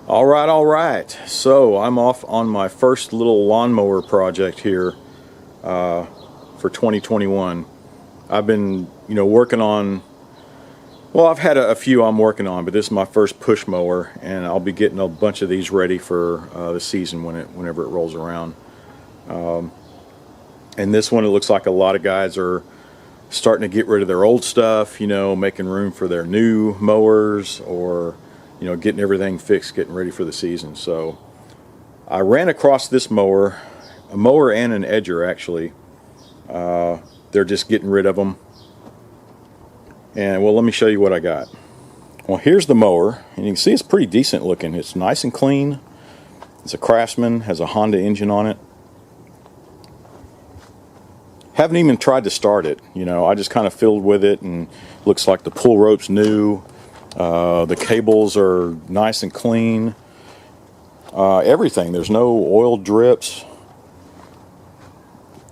All right. So I'm off on my first little lawnmower project here for 2021. I've been, working on. Well, I've had a few I'm working on, but this is my first push mower, and I'll be getting a bunch of these ready for the season whenever it rolls around. And this one, it looks like a lot of guys are starting to get rid of their old stuff, making room for their new mowers, or getting everything fixed, getting ready for the season. So I ran across this mower, a mower and an edger actually. They're just getting rid of them. And well, let me show you what I got. Well, here's the mower, and you can see it's pretty decent looking. It's nice and clean. It's a Craftsman, has a Honda engine on it. Haven't even tried to start it. I just kind of fiddled with it, and looks like the pull rope's new. The cables are nice and clean. Everything. There's no oil drips.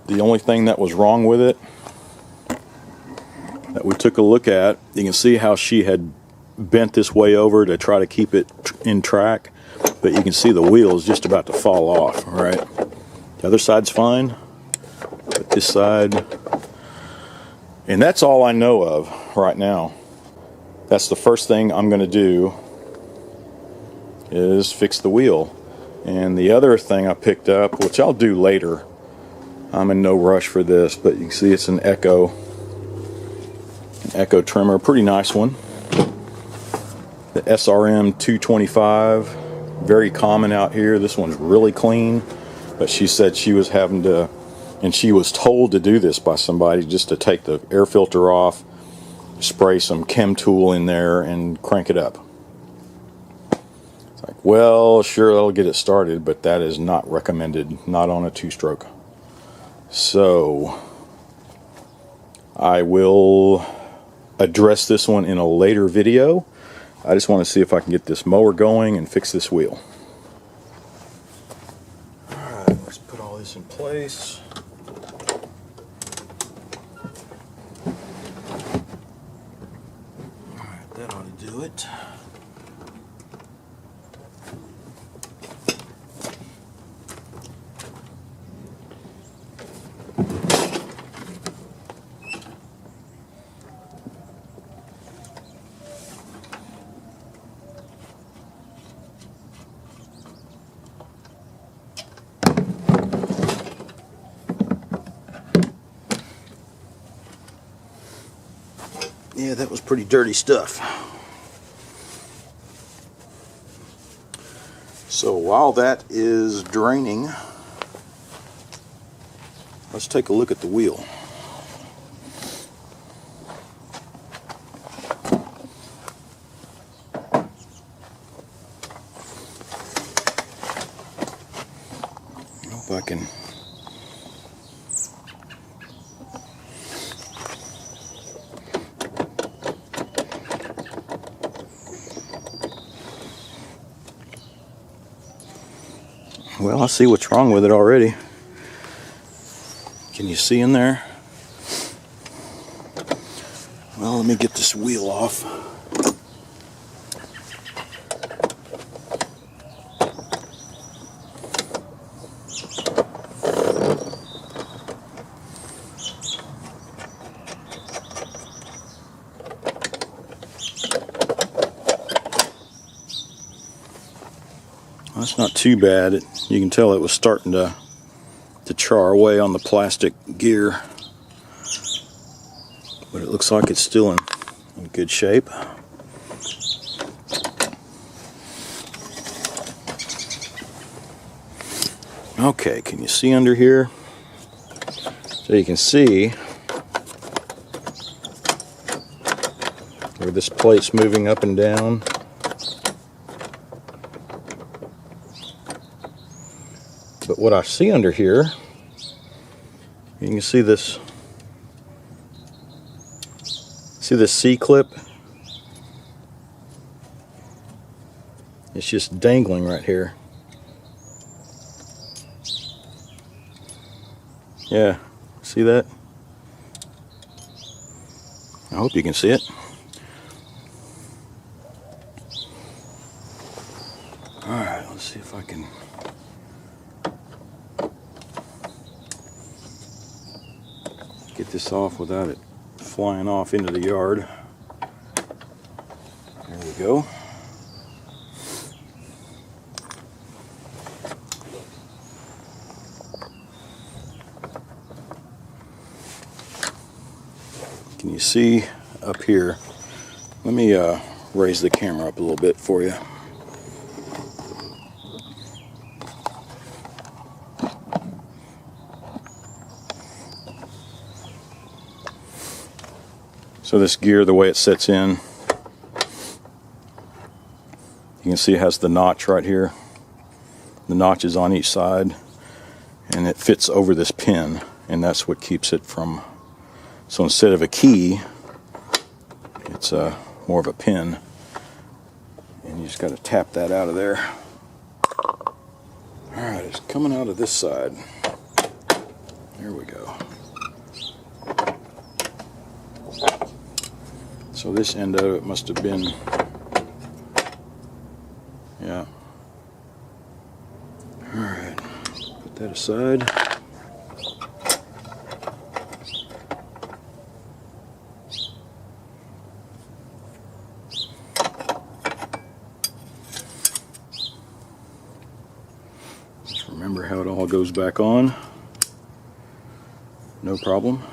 The only thing that was wrong with it that we took a look at, you can see how she had bent this way over to try to keep it in track, but you can see the wheel is just about to fall off. All right, the other side's fine, but this side, and that's all I know of right now. That's the first thing I'm going to do is fix the wheel. And the other thing I picked up, which I'll do later, I'm in no rush for this, but you can see it's an Echo trimmer, pretty nice one. The SRM 225, very common out here. This one's really clean, but she said she was having to, and she was told to do this by somebody, just to take the air filter off, spray some chem tool in there, and crank it up. It's like, well, sure, that'll get it started, but that is not recommended, not on a two-stroke. So I will address this one in a later video. I just want to see if I can get this mower going and fix this wheel. Alright, let's put all this in place. Alright, that ought to do it. Yeah, that was pretty dirty stuff. So while that is draining, let's take a look at the wheel. I hope I can. Well, I see what's wrong with it already. Can you see in there? Well, let me get this wheel off. That's not too bad. You can tell it was starting to char away on the plastic gear, but it looks like it's still in good shape. Okay, can you see under here? So you can see where this plate's moving up and down. But what I see under here, you can see this C-clip. It's just dangling right here. Yeah, see that? I hope you can see it. Alright, let's see if I can get this off without it flying off into the yard. There we go. Can you see up here? Let me raise the camera up a little bit for you. So this gear, the way it sets in, you can see it has the notch right here. The notch is on each side, and it fits over this pin, and that's what keeps it from. So instead of a key, it's more of a pin, and you just got to tap that out of there. Alright, it's coming out of this side. There we go. So this end of it must have been, yeah. Alright, put that aside. Just remember how it all goes back on. No problem.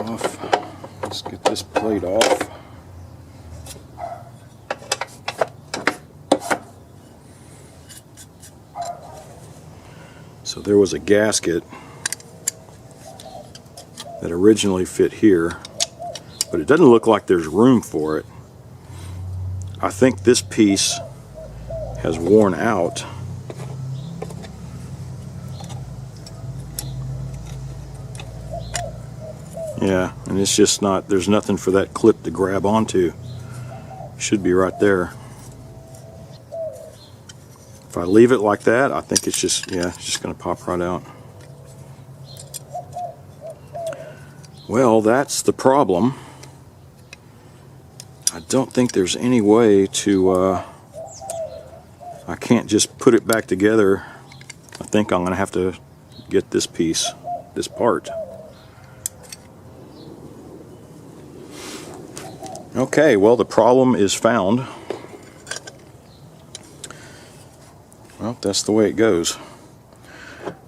Off. Let's get this plate off. So there was a gasket that originally fit here, but it doesn't look like there's room for it. I think this piece has worn out. Yeah, and it's just not, there's nothing for that clip to grab onto. Should be right there. If I leave it like that, I think it's just, yeah, it's just going to pop right out. Well, that's the problem. I don't think there's any way to, I can't just put it back together. I think I'm going to have to get this piece, this part. Okay, well, the problem is found. Well, that's the way it goes.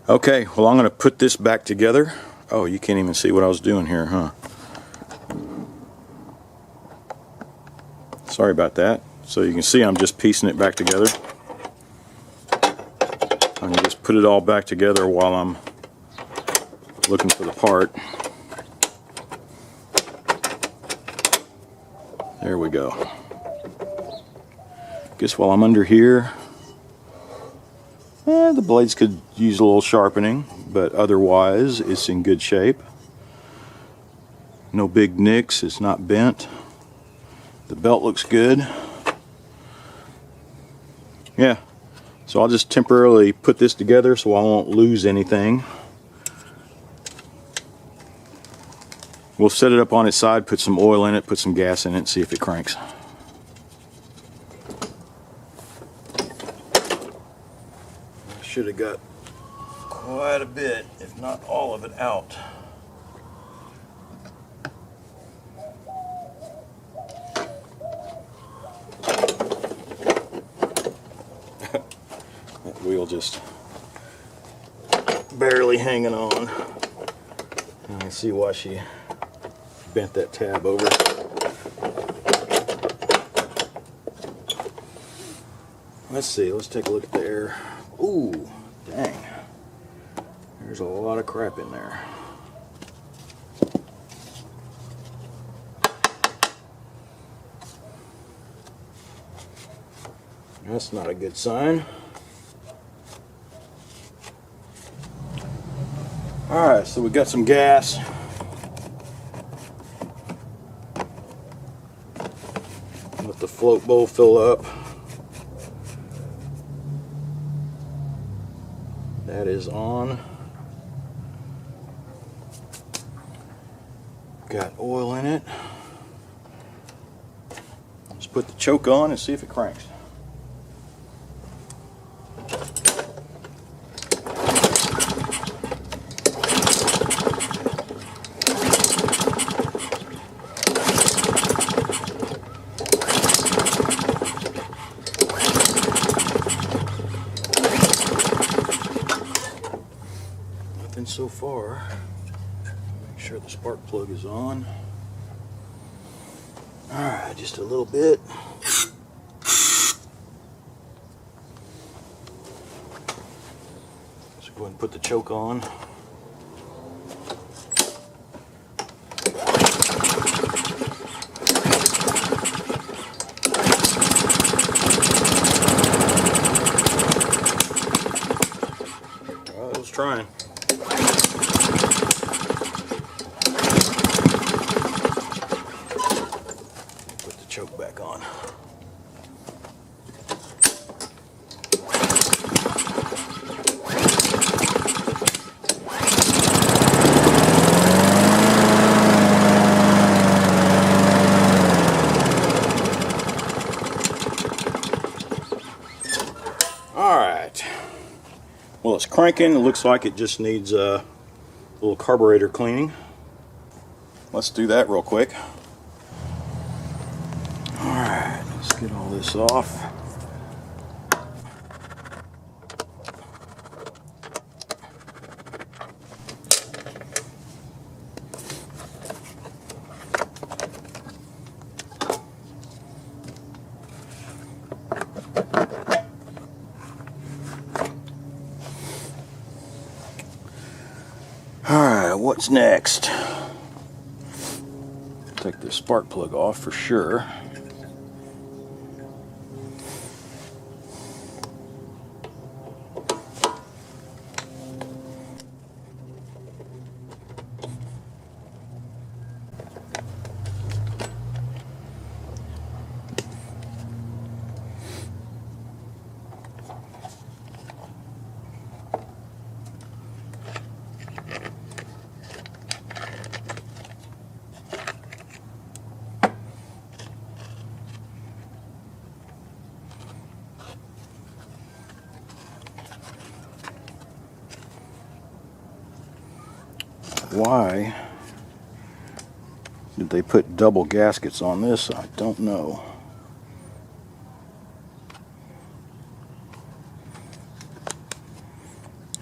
Okay, well, I'm going to put this back together. Oh, you can't even see what I was doing here, huh? Sorry about that. So you can see I'm just piecing it back together. I can just put it all back together while I'm looking for the part. There we go. Guess while I'm under here, the blades could use a little sharpening, but otherwise it's in good shape. No big nicks, it's not bent. The belt looks good. Yeah, so I'll just temporarily put this together so I won't lose anything. We'll set it up on its side, put some oil in it, put some gas in it, and see if it cranks. I should have got quite a bit, if not all of it, out. That wheel just barely hanging on. I can see why she bent that tab over. Let's see, let's take a look at the air. Ooh, dang. There's a lot of crap in there. That's not a good sign. Alright, so we got some gas. Let the float bowl fill up. That is on. Got oil in it. Let's put the choke on and see if it cranks. Nothing so far. Make sure the spark plug is on. Alright, just a little bit. So go ahead and put the choke on. Well, it was trying. Choke back on. Alright. Well, it's cranking. It looks like it just needs a little carburetor cleaning. Let's do that real quick. Alright, let's get all this off. Alright, what's next? Take the spark plug off for sure. Why did they put double gaskets on this? I don't know.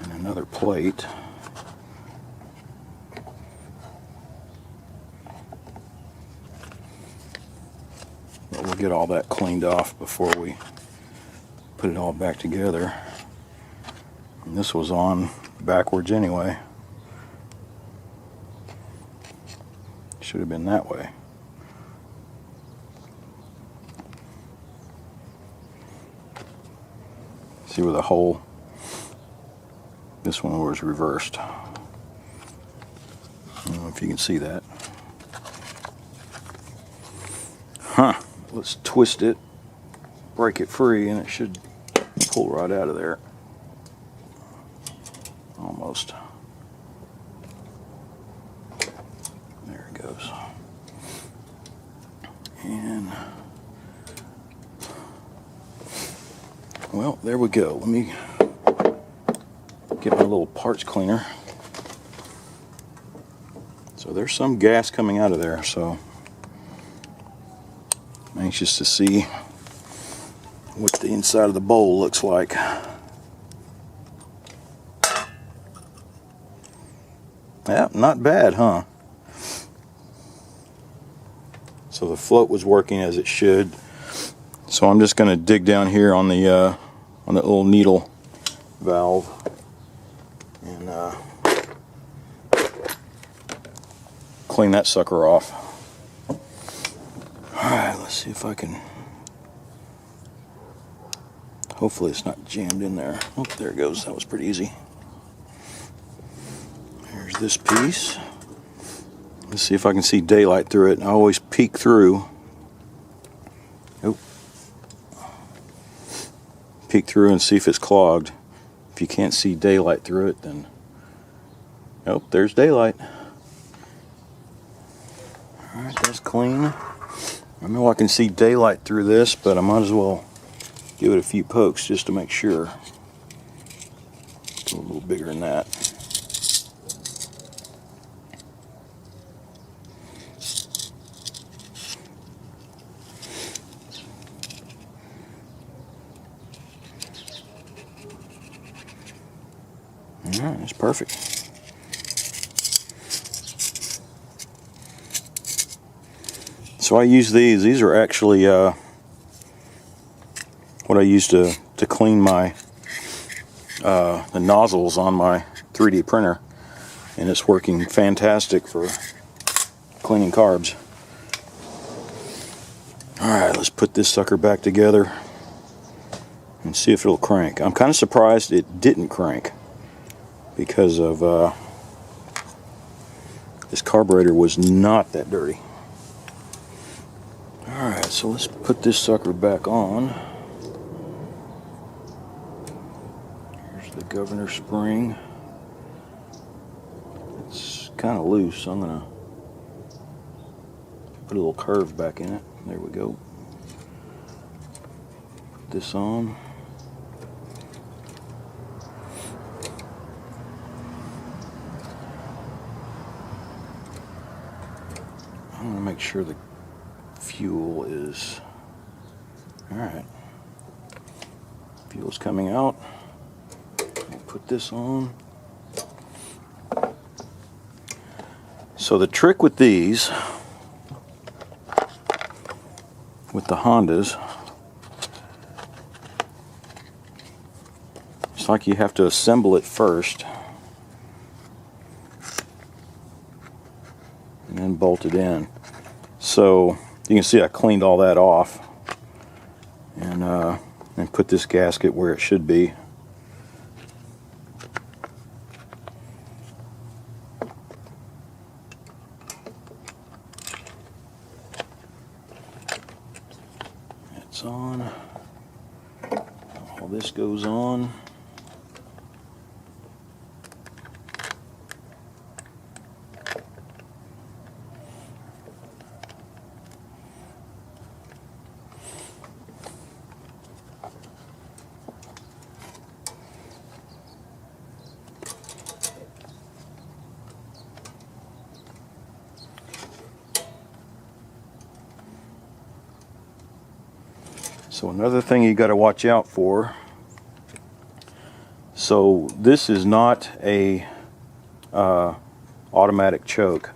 And another plate. But we'll get all that cleaned off before we put it all back together. And this was on backwards anyway. Should have been that way. See where the hole, this one was reversed. I don't know if you can see that. Huh, let's twist it, break it free, and it should pull right out of there. Almost. There it goes. And well, there we go. Let me get my little parts cleaner. So there's some gas coming out of there, so I'm anxious to see what the inside of the bowl looks like. Yeah, not bad, huh? So the float was working as it should. So I'm just going to dig down here on the little needle valve and clean that sucker off. All right, let's see if I can. Hopefully it's not jammed in there. Oh, there it goes. That was pretty easy. Here's this piece. Let's see if I can see daylight through it. I always peek through. Oh. Peek through and see if it's clogged. If you can't see daylight through it, then oh, there's daylight. Alright, that's clean. I know I can see daylight through this, but I might as well give it a few pokes just to make sure. Go a little bigger than that. Alright, that's perfect. So I use these. These are actually what I use to clean my the nozzles on my 3D printer, and it's working fantastic for cleaning carbs. Alright, let's put this sucker back together and see if it'll crank. I'm kind of surprised it didn't crank because of this carburetor was not that dirty. Alright, so let's put this sucker back on. Here's the governor spring. It's kind of loose, so I'm going to put a little curve back in it. There we go. Put this on. I'm going to make sure the fuel is alright. Fuel's coming out. I'll put this on. So the trick with these, with the Hondas, it's like you have to assemble it first and then bolt it in. So you can see I cleaned all that off and put this gasket where it should be. It's on. All this goes on. So another thing you got to watch out for. So this is not a automatic choke.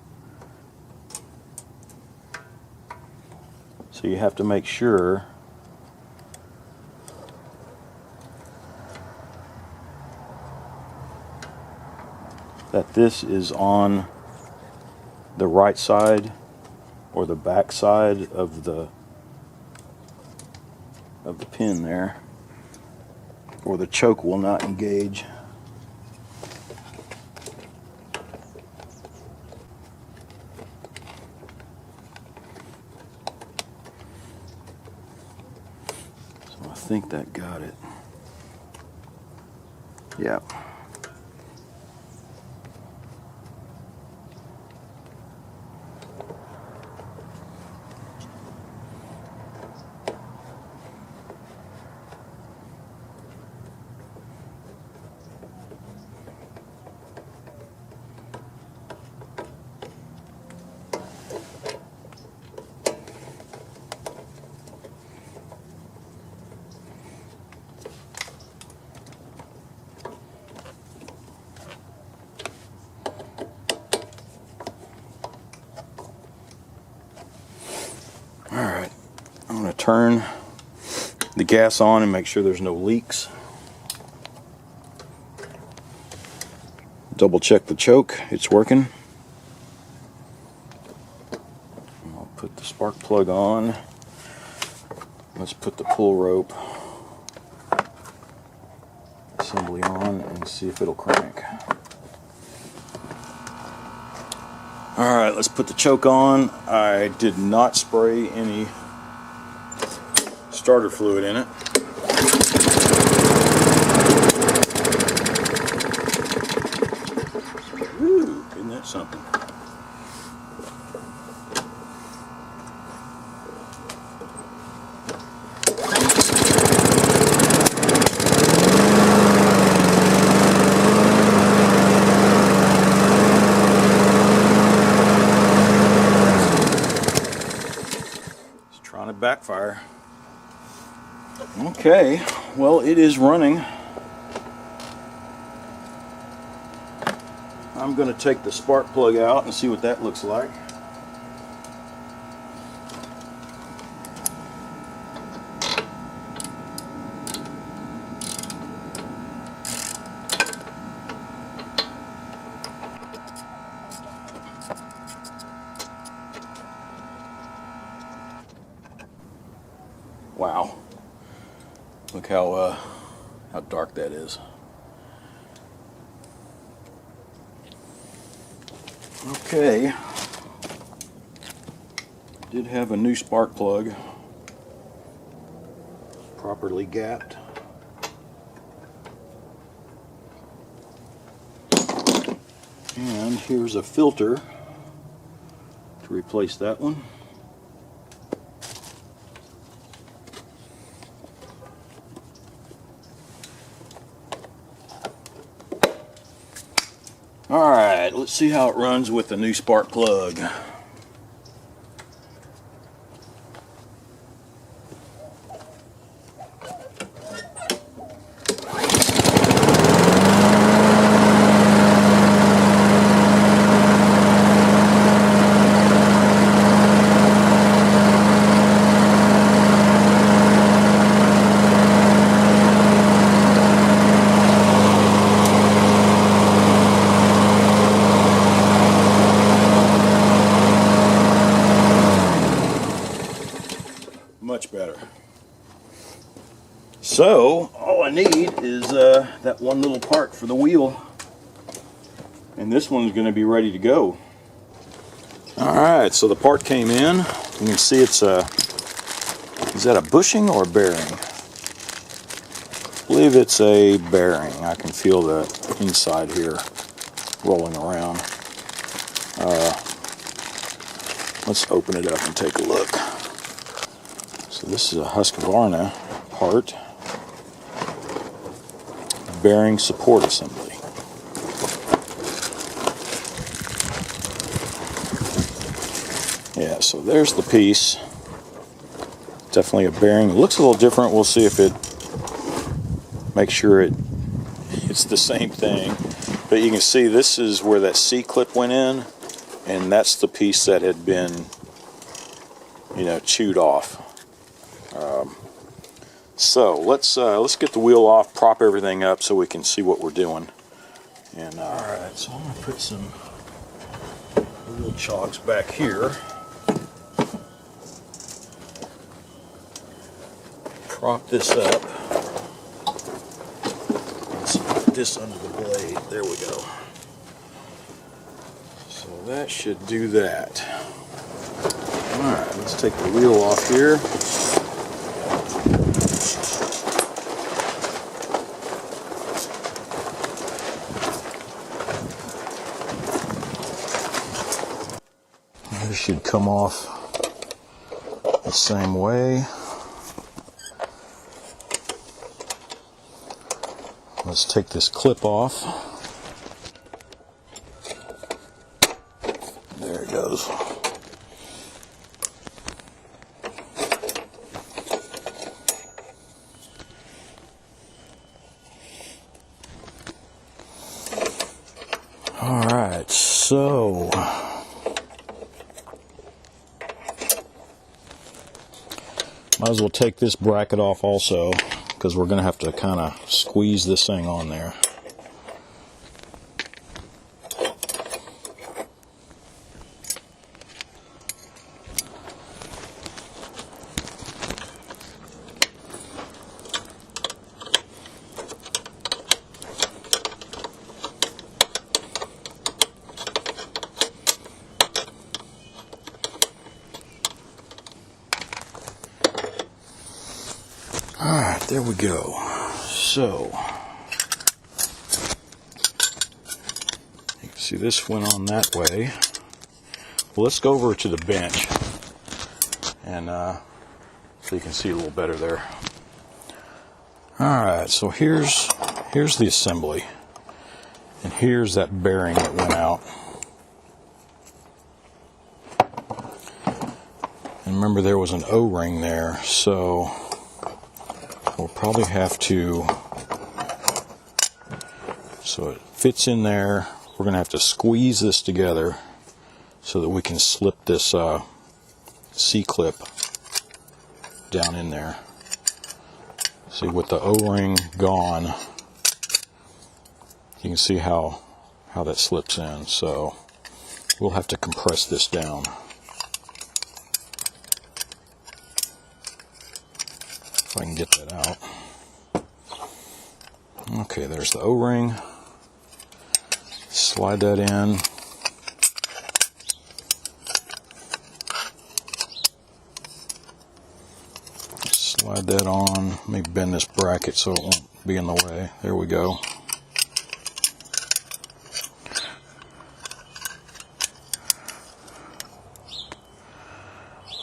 So you have to make sure that this is on the right side or the back side of the pin there, or the choke will not engage. So I think that got it. Yeah. Alright, I'm going to turn the gas on and make sure there's no leaks. Double check the choke, it's working. I'll put the spark plug on. Let's put the pull rope assembly on and see if it'll crank. Alright, let's put the choke on. I did not spray any starter fluid in it. backfire. Okay, well, it is running. I'm going to take the spark plug out and see what that looks like. Wow, look how dark that is. Okay, did have a new spark plug, properly gapped. And here's a filter to replace that one. Alright, let's see how it runs with the new spark plug. Much better. So all I need is that one little part for the wheel, and this one's going to be ready to go. Alright, so the part came in. You can see it's is that a bushing or a bearing? I believe it's a bearing. I can feel the inside here rolling around. Let's open it up and take a look. So this is a Husqvarna part, bearing support assembly. Yeah, so there's the piece. Definitely a bearing. It looks a little different. We'll see if it makes sure it's the same thing. But you can see this is where that C-clip went in, and that's the piece that had been, chewed off. So let's get the wheel off, prop everything up so we can see what we're doing. And all right, so I'm gonna put some wheel chocks back here. Prop this up. Let's put this under the blade. There we go. So that should do that. All right, let's take the wheel off here. This should come off the same way. Let's take this clip off. There it goes. All right, so might as well take this bracket off also, because we're going to have to kind of squeeze this thing on there. Alright, there we go. So, you can see this went on that way. Well, let's go over to the bench, and so you can see a little better there. Alright, so here's the assembly, and here's that bearing that went out. And remember, there was an O-ring there, so we'll probably have to, so it fits in there, we're going to have to squeeze this together so that we can slip this C-clip down in there. See, with the O-ring gone, you can see how that slips in, so we'll have to compress this down. If I can get that out. Okay, there's the O-ring. Slide that in. Slide that on. Let me bend this bracket so it won't be in the way. There we go.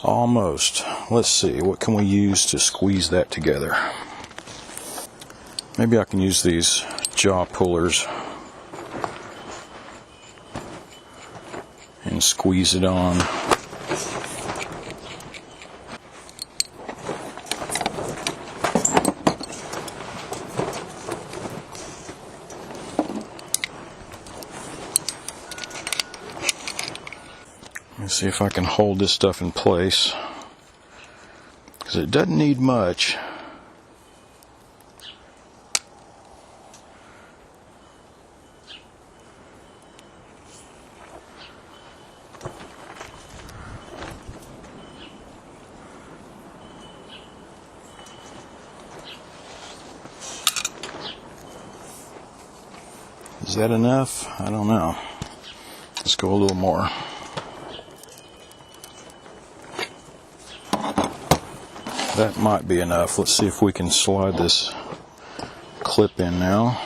Almost. Let's see, what can we use to squeeze that together? Maybe I can use these jaw pullers and squeeze it on. Let me see if I can hold this stuff in place, because it doesn't need much. Is that enough? I don't know. Let's go a little more. That might be enough. Let's see if we can slide this clip in now.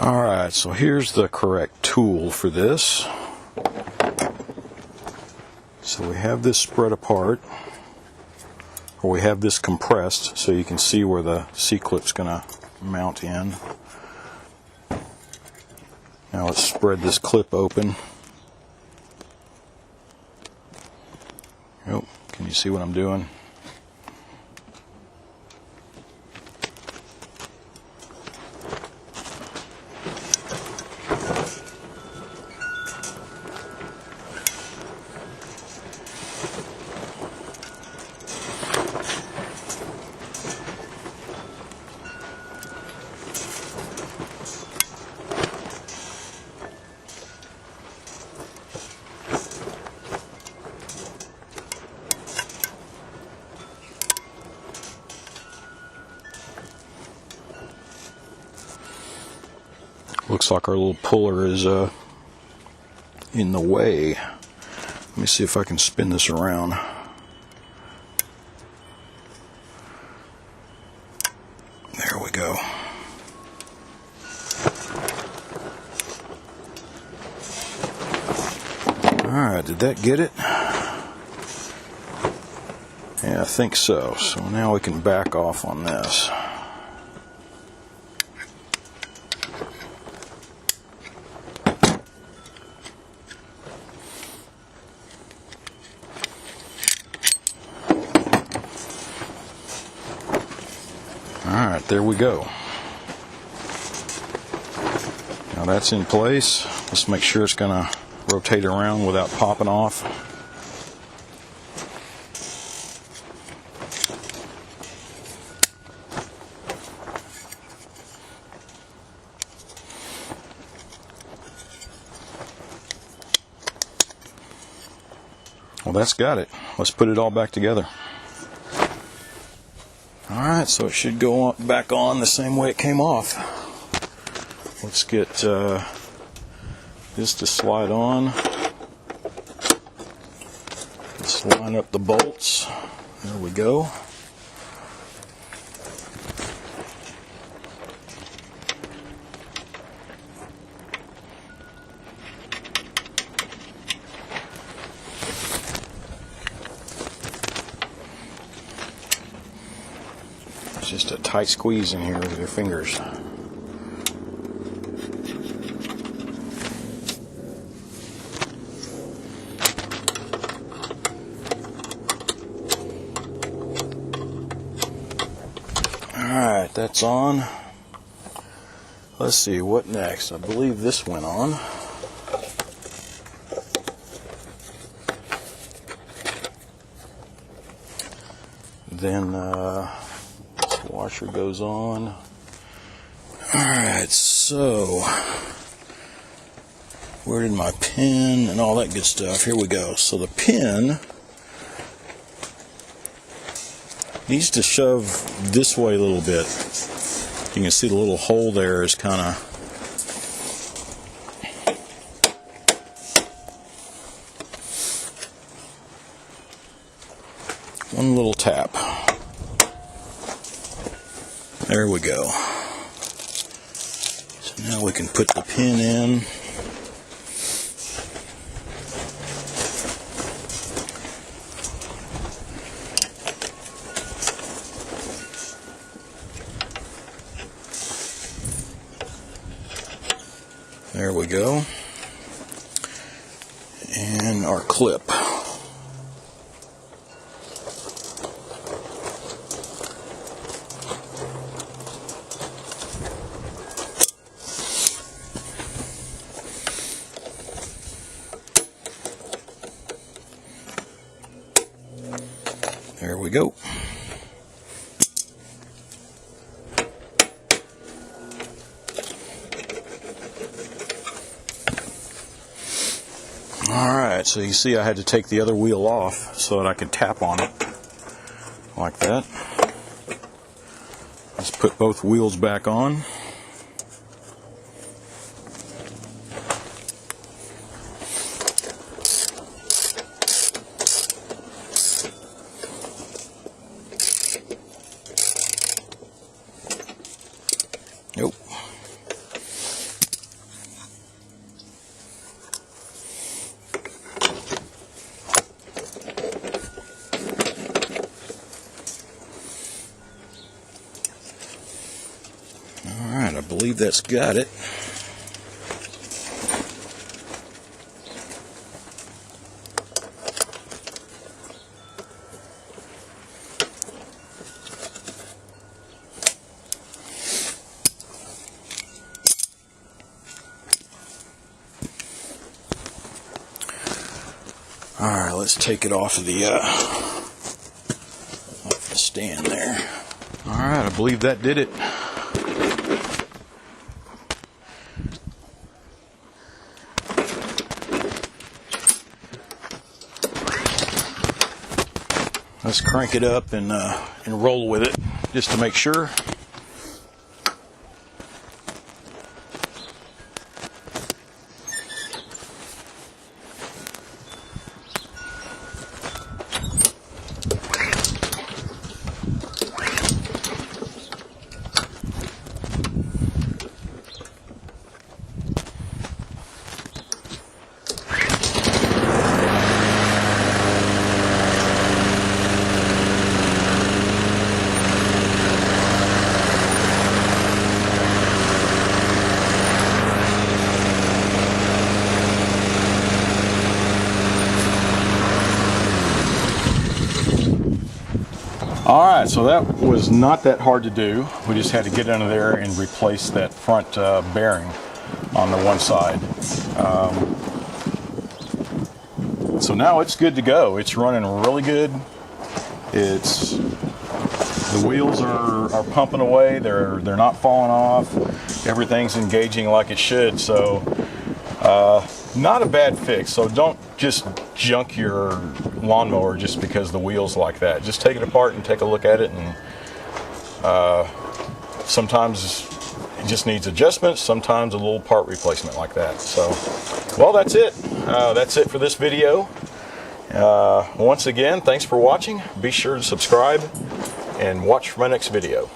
Alright, so here's the correct tool for this. So we have this spread apart, or we have this compressed so you can see where the C-clip's going to mount in. Now let's spread this clip open. Oh, can you see what I'm doing? Looks like our little puller is in the way. Let me see if I can spin this around. There we go. Alright, did that get it? Yeah, I think so. So now we can back off on this. Alright, there we go. Now that's in place. Let's make sure it's going to rotate around without popping off. Well, that's got it. Let's put it all back together. Alright, so it should go back on the same way it came off. Let's get this to slide on. Let's line up the bolts. There we go. Just a tight squeeze in here with your fingers. Alright, that's on. Let's see, what next? I believe this went on. Then this washer goes on. Alright, so where did my pin and all that good stuff? Here we go. So the pin needs to shove this way a little bit. You can see the little hole there is kind of one little tap. There we go. So now we can put the pin in. There we go. And our clip. There we go. Alright, so you see I had to take the other wheel off so that I could tap on it like that. Let's put both wheels back on. Nope. Alright, I believe that's got it. Alright, let's take it off of the stand there. Alright, I believe that did it. Let's crank it up and roll with it just to make sure. Alright, so that was not that hard to do. We just had to get under there and replace that front bearing on the one side. So now it's good to go. It's running really good. The wheels are pumping away. They're not falling off. Everything's engaging like it should. So not a bad fix. So don't just junk your lawnmower just because the wheels like that. Just take it apart and take a look at it, and sometimes it just needs adjustments, sometimes a little part replacement like that. So, well, that's it. That's it for this video. Once again, thanks for watching. Be sure to subscribe and watch for my next video.